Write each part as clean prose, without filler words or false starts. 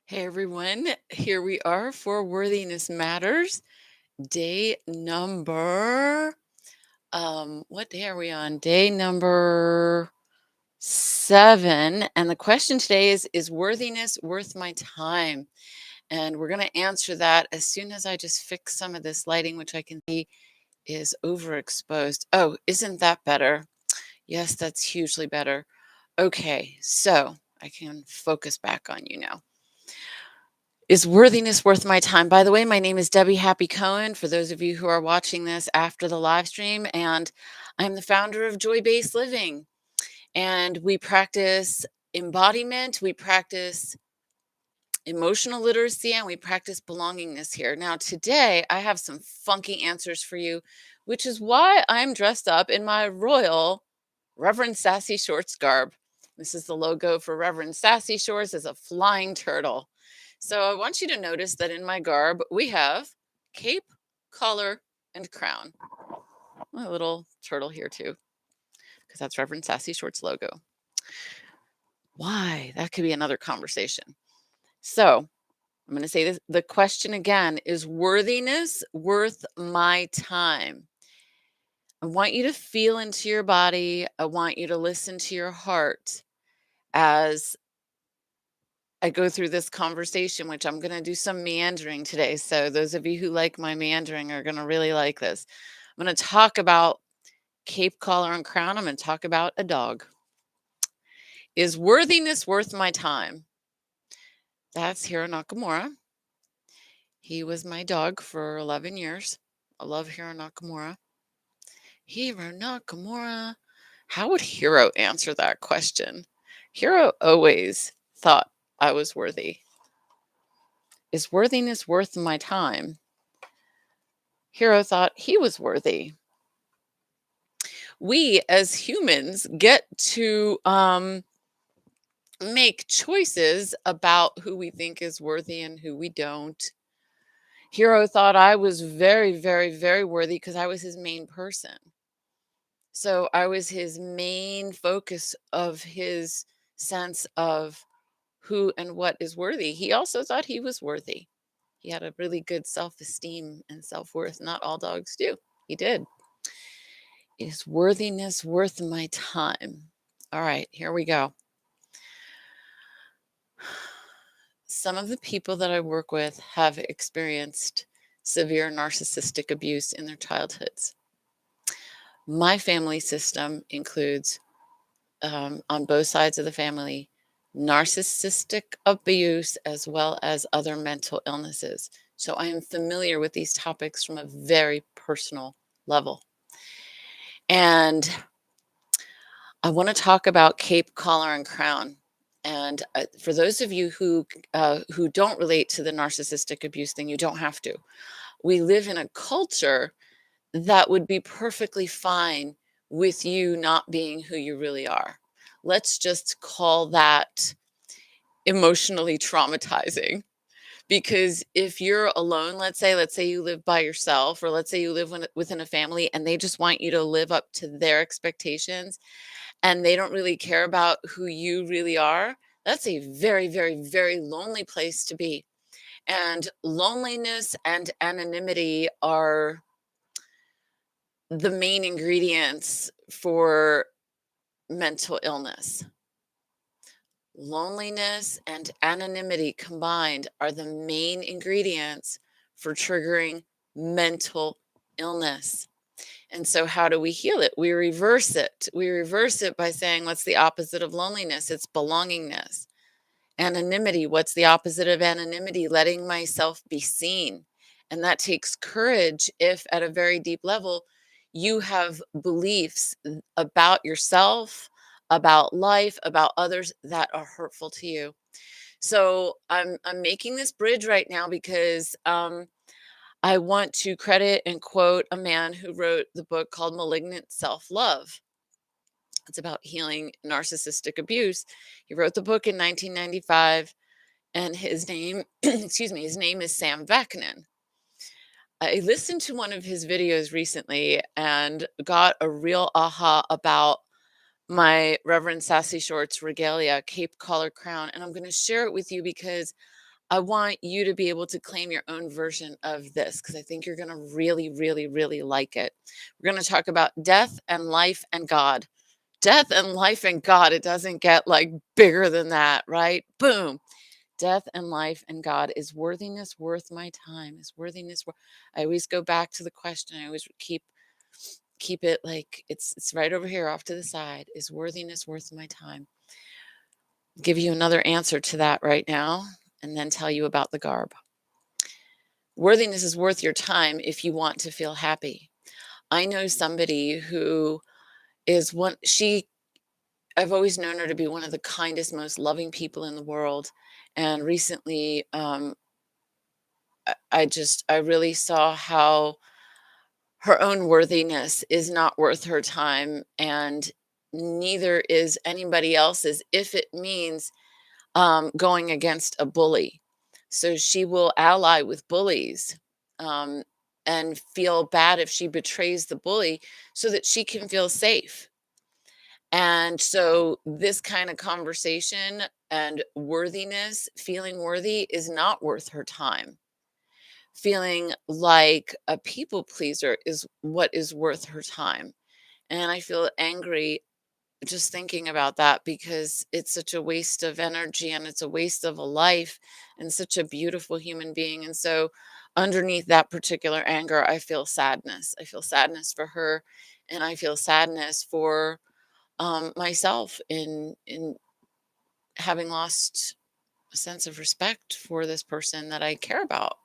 Hey everyone, here we are for Worthiness Matters, day number what day are we on? Day number 7. And the question today is worthiness worth my time? And we're going to answer that as soon as I just fix some of this lighting, which I can see is overexposed. Oh, isn't that better? Yes, that's hugely better. Okay, so I can focus back on you now. Is worthiness worth my time? By the way, my name is D Happy Cohen, for those of you who are watching this after the live stream, and I'm the founder of Joy Based Living. And we practice embodiment, we practice emotional literacy, and we practice belongingness here. Now, today I have some funky answers for you, which is why I'm dressed up in my royal Reverend Sassy Shorts garb. This is the logo for Reverend Sassy Shorts as a flying turtle. So I want you to notice that in my garb, we have cape, collar, and crown. A little turtle here too, because that's Reverend Sassy Shorts logo. Why? That could be another conversation. So I'm going to say this. The question again is worthiness worth my time? I want you to feel into your body. I want you to listen to your heart as I go through this conversation, which I'm going to do some meandering today. So, those of you who like my meandering are going to really like this. I'm going to talk about cape, collar, and crown. I'm going to talk about a dog. Is worthiness worth my time? That's Hiro Nakamura. He was my dog for 11 years. I love Hiro Nakamura. Hiro Nakamura. How would Hiro answer that question? Hiro always thought I was worthy. Is worthiness worth my time? Hiro thought he was worthy. We as humans get to make choices about who we think is worthy and who we don't. Hiro thought I was very, very, very worthy because I was his main person. So I was his main focus of his sense of who and what is worthy. He also thought he was worthy. He had a really good self-esteem and self-worth. Not all dogs do. He did. Is worthiness worth my time? All right, here we go. Some of the people that I work with have experienced severe narcissistic abuse in their childhoods. My family system includes, on both sides of the family, narcissistic abuse as well as other mental illnesses. So I am familiar with these topics from a very personal level. And I want to talk about cape, collar, and crown. And for those of you who don't relate to the narcissistic abuse thing, you don't have to. We live in a culture that would be perfectly fine with you not being who you really are. Let's just call that emotionally traumatizing. Because if you're alone, let's say you live by yourself, or let's say you live within a family and they just want you to live up to their expectations and they don't really care about who you really are, that's a very, very, very lonely place to be. And loneliness and anonymity are the main ingredients for mental illness. Loneliness and anonymity combined are the main ingredients for triggering mental illness. And so, how do we heal it? We reverse it. We reverse it by saying, what's the opposite of loneliness? It's belongingness. Anonymity, what's the opposite of anonymity? Letting myself be seen. And that takes courage if, at a very deep level, you have beliefs about yourself, about life, about others that are hurtful to you. So I'm making this bridge right now because I want to credit and quote a man who wrote the book called Malignant Self-Love. It's about healing narcissistic abuse. He wrote the book in 1995, and his name, excuse me, his name is Sam Vaknin. I listened to one of his videos recently and got a real aha about my Reverend Sassy Shorts regalia, cape, collar, crown. And I'm going to share it with you because I want you to be able to claim your own version of this because I think you're going to really, really, really like it. We're going to talk about death and life and God. Death and life and God. It doesn't get like bigger than that, right? Boom. Death and life and God. Is worthiness worth my time? Is worthiness worth? I always go back to the question. I always keep it like it's right over here off to the side. Is worthiness worth my time? Give you another answer to that right now and then tell you about the garb. Worthiness is worth your time if you want to feel happy. I know somebody who is one she I've always known her to be one of the kindest, most loving people in the world. And recently, I really saw how her own worthiness is not worth her time, and neither is anybody else's if it means going against a bully. So she will ally with bullies, um, and feel bad if she betrays the bully so that she can feel safe. And so this kind of conversation and worthiness, feeling worthy, is not worth her time. Feeling like a people pleaser is what is worth her time. And I feel angry just thinking about that because it's such a waste of energy and it's a waste of a life and such a beautiful human being. And so underneath that particular anger, I feel sadness. I feel sadness for her, and I feel sadness for myself in having lost a sense of respect for this person that I care about.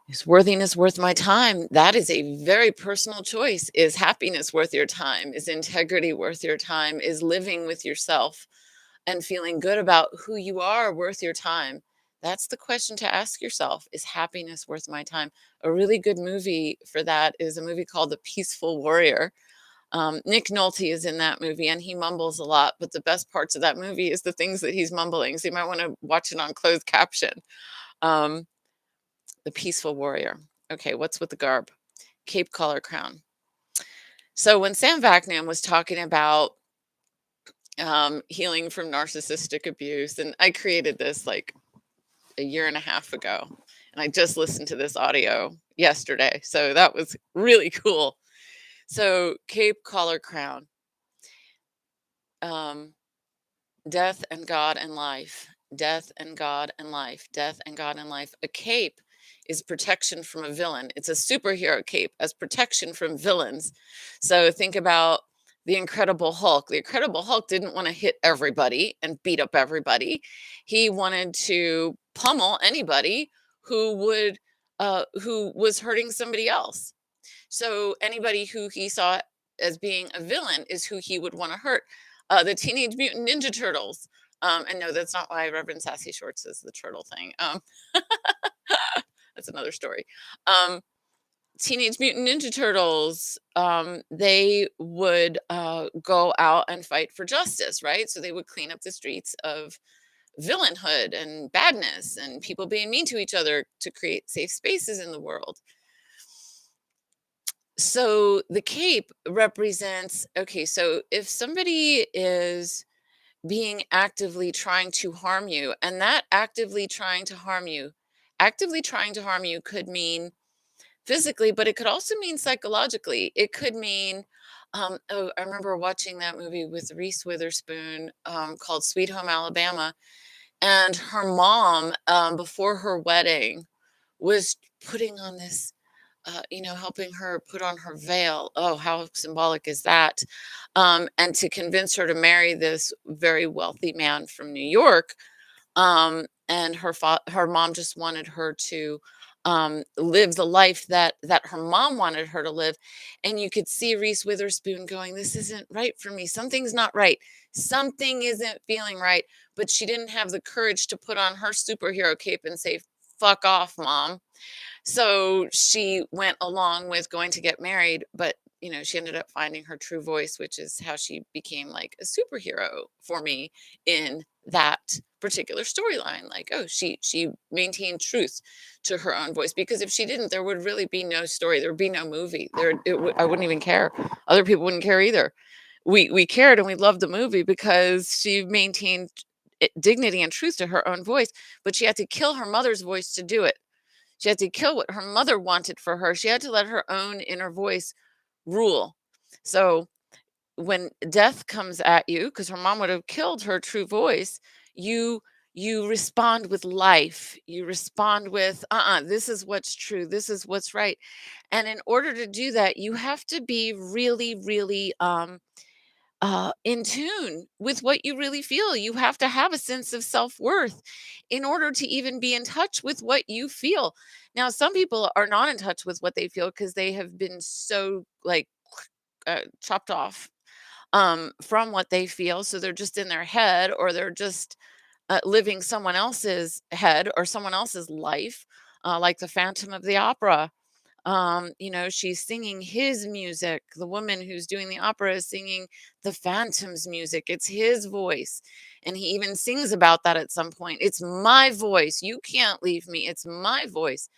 Is worthiness worth my time? That is a very personal choice. Is happiness worth your time? Is integrity worth your time? Is living with yourself and feeling good about who you are worth your time? That's the question to ask yourself. Is happiness worth my time? A really good movie for that is a movie called The Peaceful Warrior. Nick Nolte is in that movie and he mumbles a lot, but the best parts of that movie is the things that he's mumbling. So you might want to watch it on closed caption. Um, the Peaceful Warrior. Okay, what's with the garb? Cape collar crown. So when Sam Vaknin was talking about healing from narcissistic abuse, and I created this like a year and a half ago, and I just listened to this audio yesterday. So that was really cool. So Cape collar crown. Um, Death and God and life. Death and God and life. Death and God and life. A cape is protection from a villain. It's a superhero cape as protection from villains. So think about the Incredible Hulk. The Incredible Hulk didn't want to hit everybody and beat up everybody. He wanted to pummel anybody who was hurting somebody else. So anybody who he saw as being a villain is who he would want to hurt. The Teenage Mutant Ninja Turtles. And no, that's not why Reverend Sassy Shorts is the turtle thing. That's another story. Um, Teenage Mutant Ninja Turtles, they would go out and fight for justice, right? So they would clean up the streets of villainhood and badness and people being mean to each other to create safe spaces in the world. So the cape represents, okay, so if somebody is being actively trying to harm you, and that actively trying to harm you could mean physically, but it could also mean psychologically. It could mean, oh, I remember watching that movie with Reese Witherspoon called Sweet Home Alabama, and her mom, before her wedding, was putting on this helping her put on her veil. Oh, how symbolic is that? And to convince her to marry this very wealthy man from New York. And her mom just wanted her to live the life that her mom wanted her to live. And you could see Reese Witherspoon going, "This isn't right for me. Something's not right. Something isn't feeling right." But she didn't have the courage to put on her superhero cape and say, "Fuck off, mom." So she went along with going to get married, but she ended up finding her true voice, which is how she became like a superhero for me in that particular storyline. Like, oh, she maintained truth to her own voice, because if she didn't, there would really be no story. There would be no movie. I wouldn't even care. Other people wouldn't care either. We cared and we loved the movie because she maintained dignity and truth to her own voice, but she had to kill her mother's voice to do it. She had to kill what her mother wanted for her. She had to let her own inner voice rule. So when death comes at you, because her mom would have killed her true voice, you you respond with life. You respond with, this is what's true, this is what's right. And in order to do that, you have to be really, really in tune with what you really feel. You have to have a sense of self-worth in order to even be in touch with what you feel. Now, some people are not in touch with what they feel because they have been so like chopped off from what they feel. So they're just in their head, or they're just living someone else's head or someone else's life, like the Phantom of the Opera. She's singing his music. The woman who's doing the opera is singing the Phantom's music. It's his voice. And he even sings about that at some point. It's my voice. You can't leave me. It's my voice.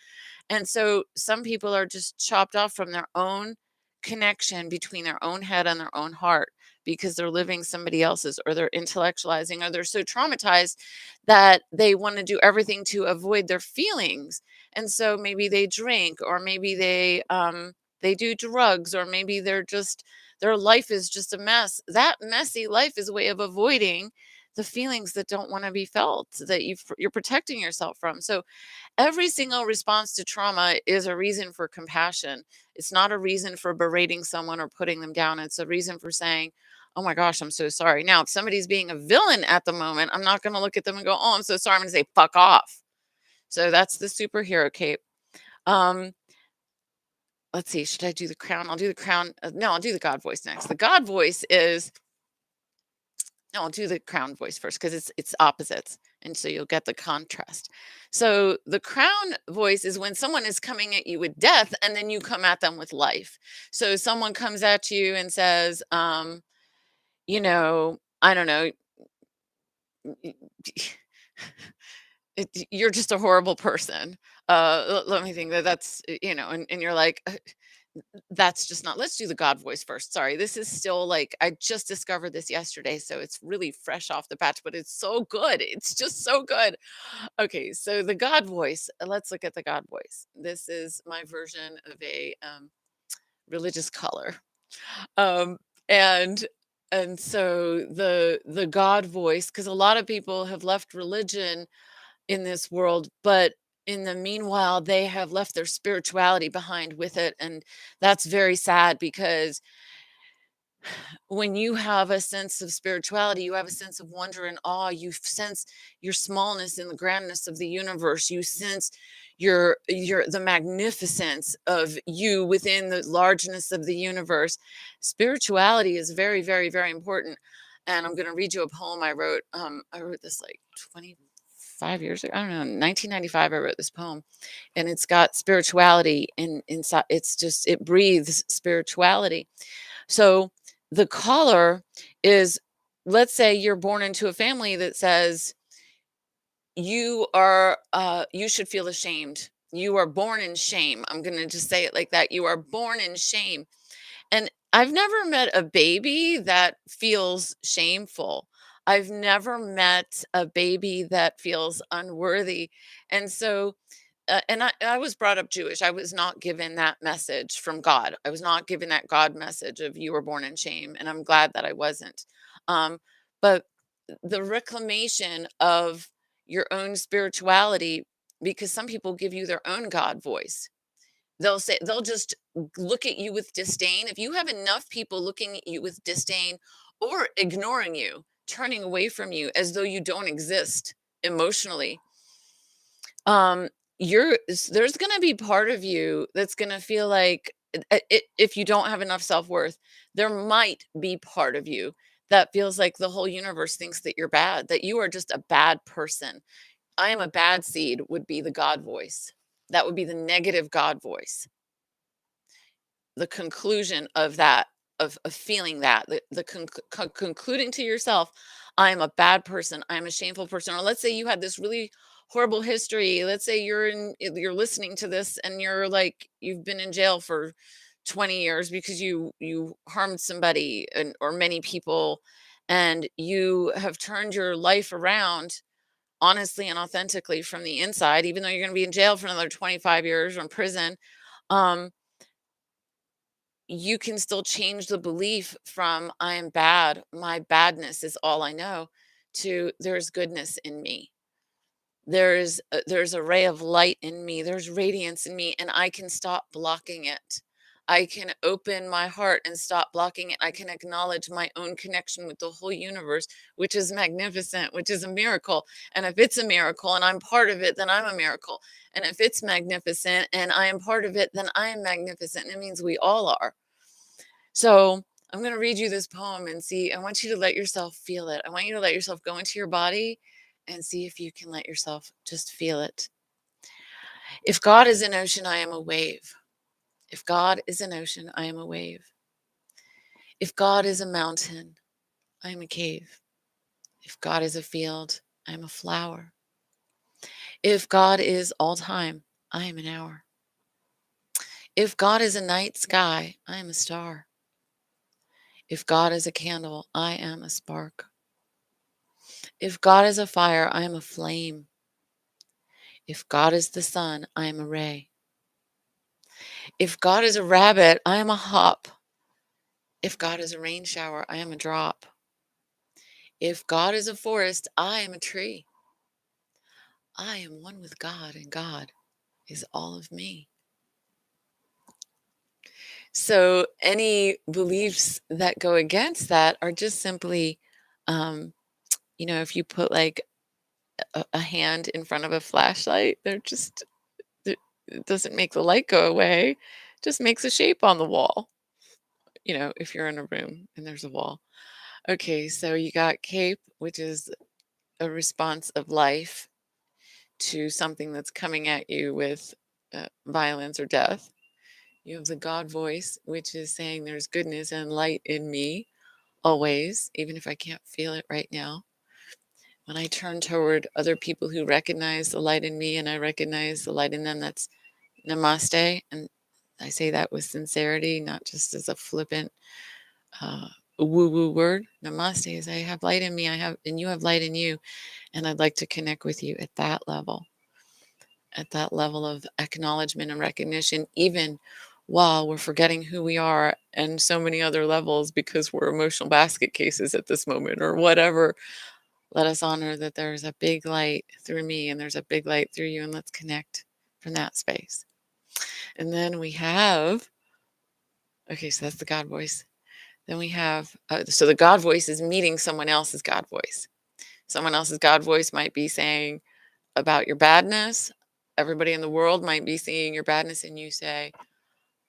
And so some people are just chopped off from their own connection between their own head and their own heart because they're living somebody else's, or they're intellectualizing, or they're so traumatized that they want to do everything to avoid their feelings. And so maybe they drink, or maybe they do drugs, or maybe their life is just a mess. That messy life is a way of avoiding the feelings that don't want to be felt, that you're protecting yourself from. So every single response to trauma is a reason for compassion. It's not a reason for berating someone or putting them down. It's a reason for saying, "Oh my gosh, I'm so sorry." Now, if somebody's being a villain at the moment, I'm not going to look at them and go, "Oh, I'm so sorry." I'm going to say, "Fuck off." So that's the superhero cape. Um, let's see. Should I do the crown? I'll do the crown. No, I'll do the God voice next. The God voice is No, I'll do the crown voice first because it's opposites, and so you'll get the contrast. So the crown voice is when someone is coming at you with death, and then you come at them with life. So someone comes at you and says, I don't know, you're just a horrible person. Let me think that's, and you're like, that's just not. Let's do the God voice first. Sorry, this is still like I just discovered this yesterday, so it's really fresh off the batch, but it's so good. It's just so good. Okay, so the God voice. Let's look at the God voice. This is my version of a religious color, um, and so the God voice, because a lot of people have left religion in this world, but in the meanwhile, they have left their spirituality behind with it. And that's very sad because when you have a sense of spirituality, you have a sense of wonder and awe. You sense your smallness in the grandness of the universe. You sense the magnificence of you within the largeness of the universe. Spirituality is very, very, very important. And I'm going to read you a poem I wrote. I wrote this like 25 years ago. I don't know, 1995. I wrote this poem, and it's got spirituality inside. It breathes spirituality. So the color is, let's say you're born into a family that says you should feel ashamed. You are born in shame. I'm going to just say it like that. You are born in shame. And I've never met a baby that feels shameful. I've never met a baby that feels unworthy. And so and I was brought up Jewish. I was not given that message from God. I was not given that God message of you were born in shame, and I'm glad that I wasn't. But the reclamation of your own spirituality, because some people give you their own God voice. They'll just look at you with disdain. If you have enough people looking at you with disdain or ignoring you, turning away from you as though you don't exist emotionally, um there's going to be part of you that's going to feel like if you don't have enough self-worth, there might be part of you that feels like the whole universe thinks that you're bad, that you are just a bad person. I am a bad seed would be the God voice. That would be the negative God voice. The conclusion of that, of feeling that, concluding to yourself, I am a bad person, I am a shameful person. Or let's say you had this really horrible history. Let's say you're listening to this and you're like, you've been in jail for 20 years because you harmed somebody, or many people. and you have turned your life around honestly and authentically from the inside, even though you're going to be in jail for another 25 years or in prison, um, you can still change the belief from I am bad, my badness is all I know, to there's goodness in me. There's a ray of light in me. There's radiance in me, and I can stop blocking it. I can open my heart and stop blocking it. I can acknowledge my own connection with the whole universe, which is magnificent, which is a miracle. And if it's a miracle and I'm part of it, then I'm a miracle. And if it's magnificent and I am part of it, then I am magnificent. And it means we all are. So I'm going to read you this poem and see. I want you to let yourself feel it. I want you to let yourself go into your body and see if you can let yourself just feel it. If God is an ocean, I am a wave. If God is an ocean, I am a wave. If God is a mountain, I am a cave. If God is a field, I am a flower. If God is all time, I am an hour. If God is a night sky, I am a star. If God is a candle, I am a spark. If God is a fire, I am a flame. If God is the sun, I am a ray. If God is a rabbit, I am a hop. If God is a rain shower, I am a drop. If God is a forest, I am a tree. I am one with God, and God is all of me. So any beliefs that go against that are just simply, if you put like a hand in front of a flashlight, it doesn't make the light go away, it just makes a shape on the wall, if you're in a room and there's a wall. Okay, so you got cape, which is a response of life to something that's coming at you with violence or death. You have the God voice, which is saying there's goodness and light in me always, even if I can't feel it right now. When I turn toward other people who recognize the light in me and I recognize the light in them, that's namaste. And I say that with sincerity, not just as a flippant woo-woo word. Namaste is I have light in me, and you have light in you. And I'd like to connect with you at that level of acknowledgement and recognition, even while we're forgetting who we are and so many other levels because we're emotional basket cases at this moment or whatever. Let us honor that there's a big light through me and there's a big light through you, and let's connect from that space. And then we have, okay, so that's the God voice. Then we have, so the God voice is meeting someone else's God voice. Someone else's God voice might be saying about your badness. Everybody in the world might be seeing your badness, and you say,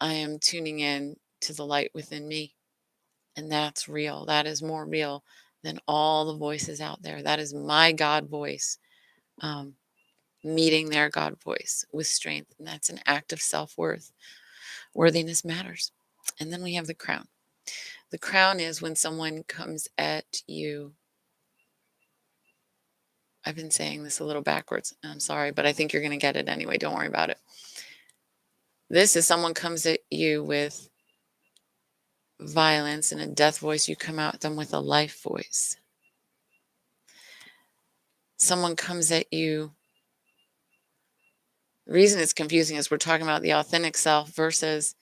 I am tuning in to the light within me. And that's real. That is more real than all the voices out there. That is my God voice, meeting their God voice with strength. And that's an act of self-worth. Worthiness matters. And then we have the crown. The crown is when someone comes at you. I've been saying this a little backwards. I'm sorry, but I think you're going to get it anyway. Don't worry about it. This is someone comes at you with violence and a death voice. You come at them with a life voice. Someone comes at you. The reason it's confusing is we're talking about the authentic self versus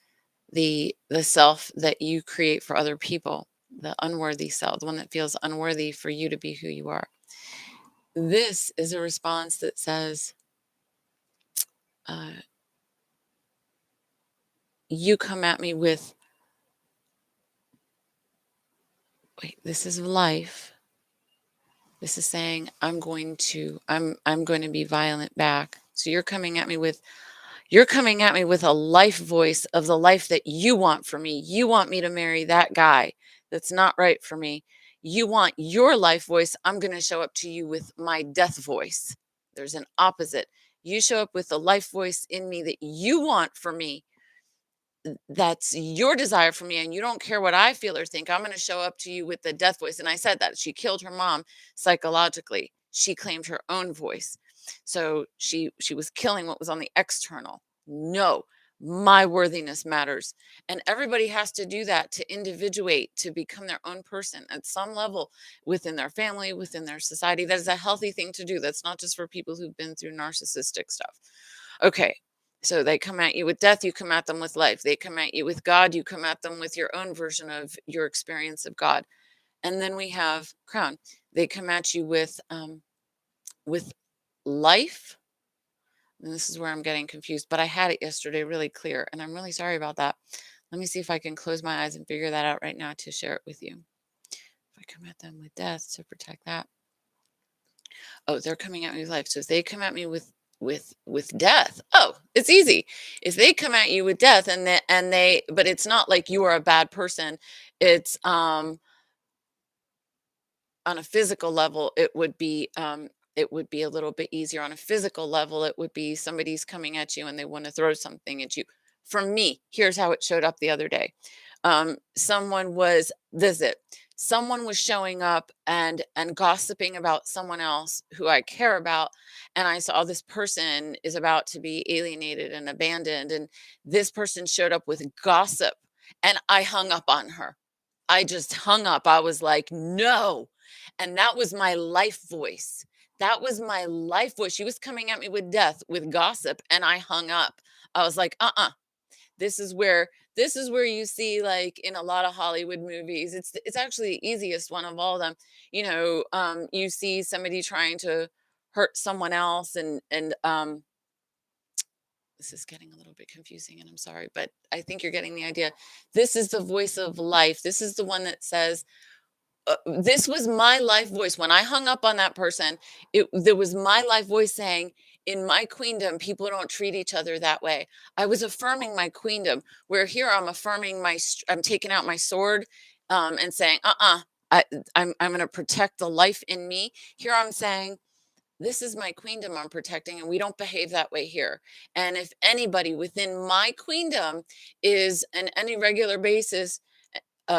the self that you create for other people, the unworthy self, the one that feels unworthy for you to be who you are. This is a response that says, you come at me with, wait, this is life. This is saying I'm going to be violent back. So you're coming at me with a life voice of the life that you want for me. You want me to marry that guy that's not right for me. You want your life voice. I'm going to show up to you with my death voice. There's an opposite. You show up with the life voice in me that you want for me. That's your desire for me, and you don't care what I feel or think. I'm going to show up to you with the death voice. And I said that she killed her mom psychologically. She claimed her own voice. So she was killing what was on the external. No, My worthiness matters. And everybody has to do that to individuate, to become their own person at some level within their family, within their society. That is a healthy thing to do. That's not just for people who've been through narcissistic stuff. Okay. So they come at you with death, you come at them with life. They come at you with God, you come at them with your own version of your experience of God. And then we have crown. They come at you with life, and this is where I'm getting confused, but I had it yesterday really clear, and I'm really sorry about that. Let me see if I can close my eyes and figure that out right now to share it with you. If I come at them with death to protect that. Oh, they're coming at me with life. So if they come at me with death, oh, it's easy. If they come at you with death and they but it's not like you are a bad person. It's on a physical level, it would be a little bit easier. On a physical level, it would be somebody's coming at you and they want to throw something at you. For me, here's how it showed up the other day. Someone was visit. Someone was showing up and gossiping about someone else who I care about, and I saw this person is about to be alienated and abandoned, and this person showed up with gossip, and I hung up on her. I just hung up. I was like, "No." And that was my life voice. That was my life voice. She was coming at me with death, with gossip, and I hung up. I was like, "Uh-uh." This is where you see, like, in a lot of Hollywood movies, it's actually the easiest one of all of them. You see somebody trying to hurt someone else, and this is getting a little bit confusing, and I'm sorry, but I think you're getting the idea. This is the voice of life. This is the one that says, this was my life voice when I hung up on that person. There was my life voice saying, "In my queendom, people don't treat each other that way." I was affirming my queendom. Where here I'm affirming I'm taking out my sword, and saying, I, I'm going to protect the life in me. Here I'm saying, this is my queendom I'm protecting, and we don't behave that way here. And if anybody within my queendom is on any regular basis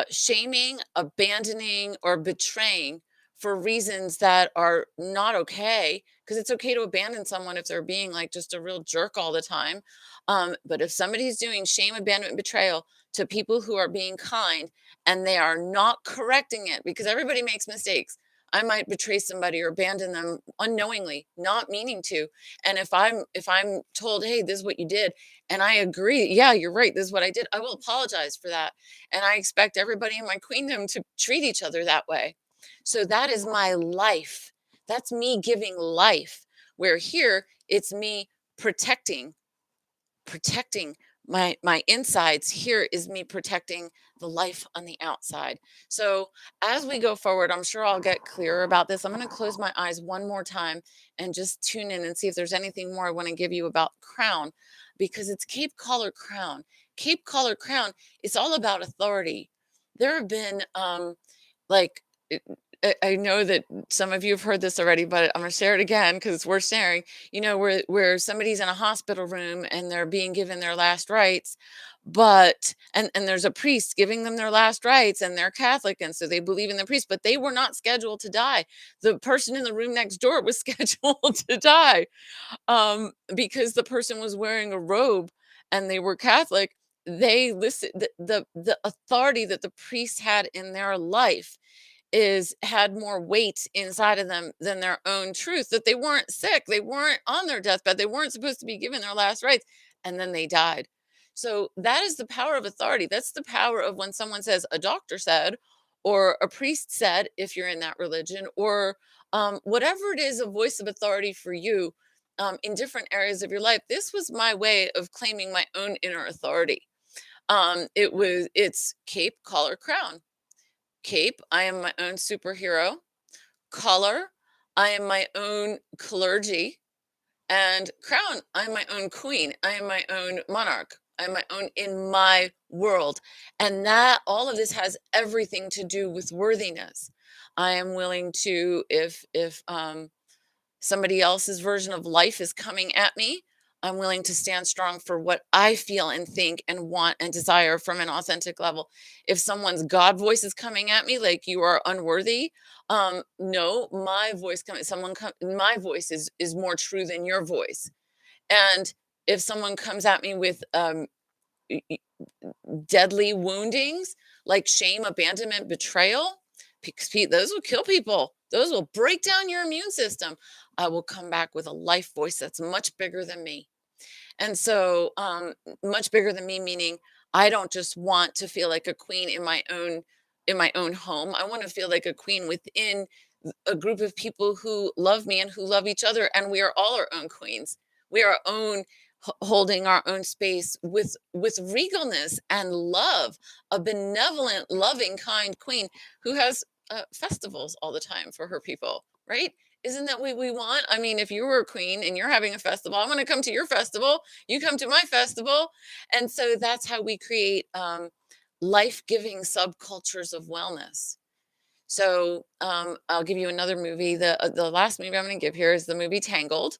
shaming, abandoning, or betraying for reasons that are not okay, because it's okay to abandon someone if they're being like just a real jerk all the time. But if somebody's doing shame, abandonment, betrayal to people who are being kind and they are not correcting it, because everybody makes mistakes. I might betray somebody or abandon them unknowingly, not meaning to. And if I'm told, "Hey, this is what you did," and I agree, "Yeah, you're right, this is what I did," I will apologize for that, and I expect everybody in my queendom to treat each other that way. So that is my life. That's me giving life. Where here it's me protecting, protecting my insides. Here is me protecting the life on the outside. So as we go forward, I'm sure I'll get clearer about this. I'm going to close my eyes one more time and just tune in and see if there's anything more I want to give you about crown, because it's Cape Collar Crown. Cape Collar Crown, it's all about authority. There have been like it- I know that some of you have heard this already, but I'm going to share it again because it's worth sharing. Where somebody's in a hospital room and they're being given their last rites, but and there's a priest giving them their last rites, and they're Catholic, and so they believe in the priest, but they were not scheduled to die. The person in the room next door was scheduled to die, because the person was wearing a robe and they were Catholic. They listen, the authority that the priest had in their life is had more weight inside of them than their own truth, that they weren't sick, they weren't on their deathbed, they weren't supposed to be given their last rites, and then they died. So that is the power of authority. That's the power of when someone says, "A doctor said," or "A priest said," if you're in that religion, or whatever it is, a voice of authority for you, in different areas of your life. This was my way of claiming my own inner authority. It's Cape, Collar, Crown. Cape, I am my own superhero. Collar, I am my own clergy. And crown, I am my own queen. I am my own monarch. I'm my own in my world. And that all of this has everything to do with worthiness. I am willing to, if somebody else's version of life is coming at me, I'm willing to stand strong for what I feel and think and want and desire from an authentic level. If someone's God voice is coming at me, like, "You are unworthy," no, my voice coming, my voice is more true than your voice. And If someone comes at me with y- y- deadly woundings like shame, abandonment, betrayal, because those will kill people. Those will break down your immune system. I will come back with a life voice that's much bigger than me. And so, much bigger than me, meaning I don't just want to feel like a queen in my own home. I want to feel like a queen within a group of people who love me and who love each other, and we are all our own queens. We are our own, holding our own space with regalness and love, a benevolent, loving, kind queen who has festivals all the time for her people, right? Isn't that what we want? I mean, if you were a queen and you're having a festival, I want to come to your festival. You come to my festival. And so that's how we create life giving subcultures of wellness. So I'll give you another movie. The last movie I'm going to give here is the movie Tangled,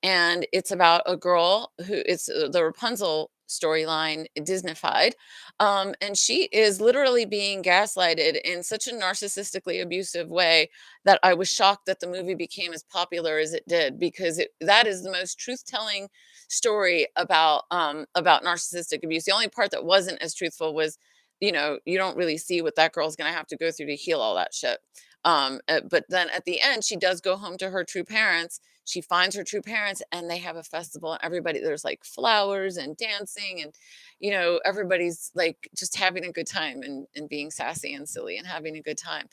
and it's about a girl who it's the Rapunzel storyline Disneyfied, and she is literally being gaslighted in such a narcissistically abusive way that I was shocked that the movie became as popular as it did, because that is the most truth telling story about narcissistic abuse. The only part that wasn't as truthful was, you don't really see what that girl's going to have to go through to heal all that shit. But then at the end, she does go home to her true parents. She finds her true parents and they have a festival, and everybody, there's like flowers and dancing, and everybody's like just having a good time, and being sassy and silly and having a good time.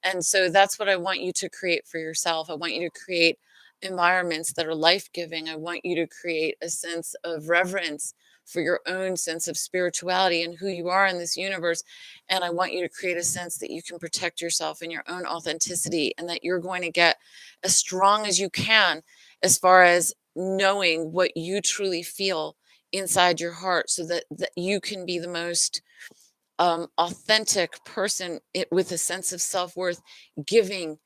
And so that's what I want you to create for yourself. I want you to create environments that are life-giving. I want you to create a sense of reverence for your own sense of spirituality and who you are in this universe. And I want you to create a sense that you can protect yourself and your own authenticity, and that you're going to get as strong as you can as far as knowing what you truly feel inside your heart, so that you can be the most authentic person, with a sense of self-worth, giving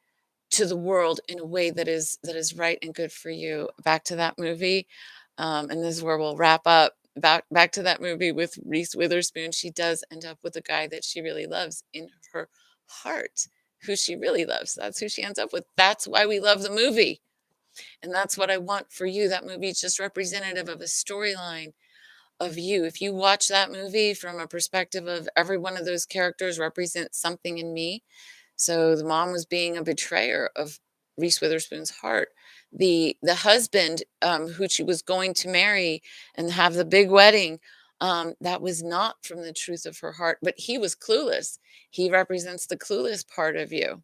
to the world in a way that is right and good for you. Back to that movie, and this is where we'll wrap up. Back to that movie with Reese Witherspoon. She does end up with a guy that she really loves in her heart, who she really loves. That's who she ends up with. That's why we love the movie. And that's what I want for you. That movie is just representative of a storyline of you. If you watch that movie from a perspective of every one of those characters represents something in me. So the mom was being a betrayer of Reese Witherspoon's heart. The husband, who she was going to marry and have the big wedding, that was not from the truth of her heart, but he was clueless. He represents the clueless part of you.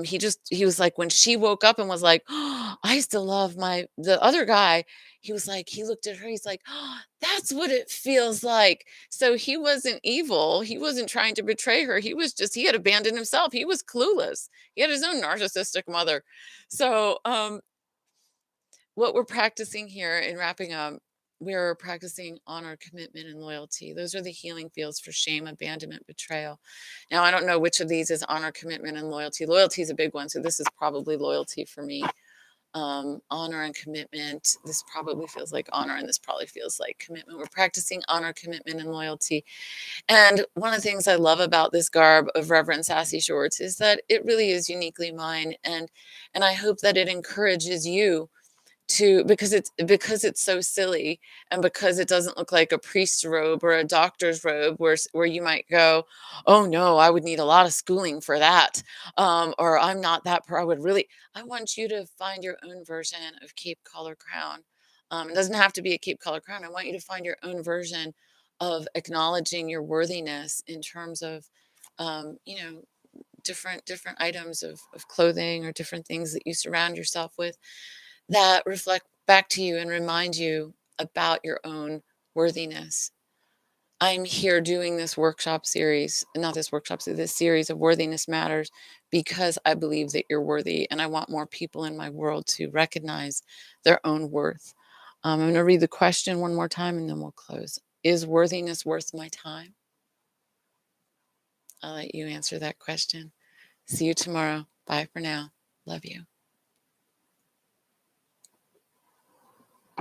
He was like, when she woke up and was like, "Oh, I still love the other guy." He was like, he looked at her, he's like, "Oh, that's what it feels like." So he wasn't evil. He wasn't trying to betray her. He had abandoned himself. He was clueless. He had his own narcissistic mother. So, what we're practicing here in wrapping up, we're practicing honor, commitment, and loyalty. Those are the healing fields for shame, abandonment, betrayal. Now, I don't know which of these is honor, commitment, and loyalty. Loyalty is a big one, so this is probably loyalty for me. Honor and commitment. This probably feels like honor, and this probably feels like commitment. We're practicing honor, commitment, and loyalty. And one of the things I love about this garb of Reverend Sassy Shorts is that it really is uniquely mine, and I hope that it encourages you to, because it's so silly, and because it doesn't look like a priest's robe or a doctor's robe, where you might go, "Oh no, I would need a lot of schooling for that," or "I'm not that I would really." I want you to find your own version of cape collar crown. It doesn't have to be a cape collar crown. I want you to find your own version of acknowledging your worthiness in terms of um, you know different items of clothing, or different things that you surround yourself with, that reflect back to you and remind you about your own worthiness. I'm here doing this workshop series, not this workshop, this series of Worthiness Matters, because I believe that you're worthy, and I want more people in my world to recognize their own worth. I'm going to read the question one more time and then we'll close. Is worthiness worth my time? I'll let you answer that question. See you tomorrow. Bye for now. Love you.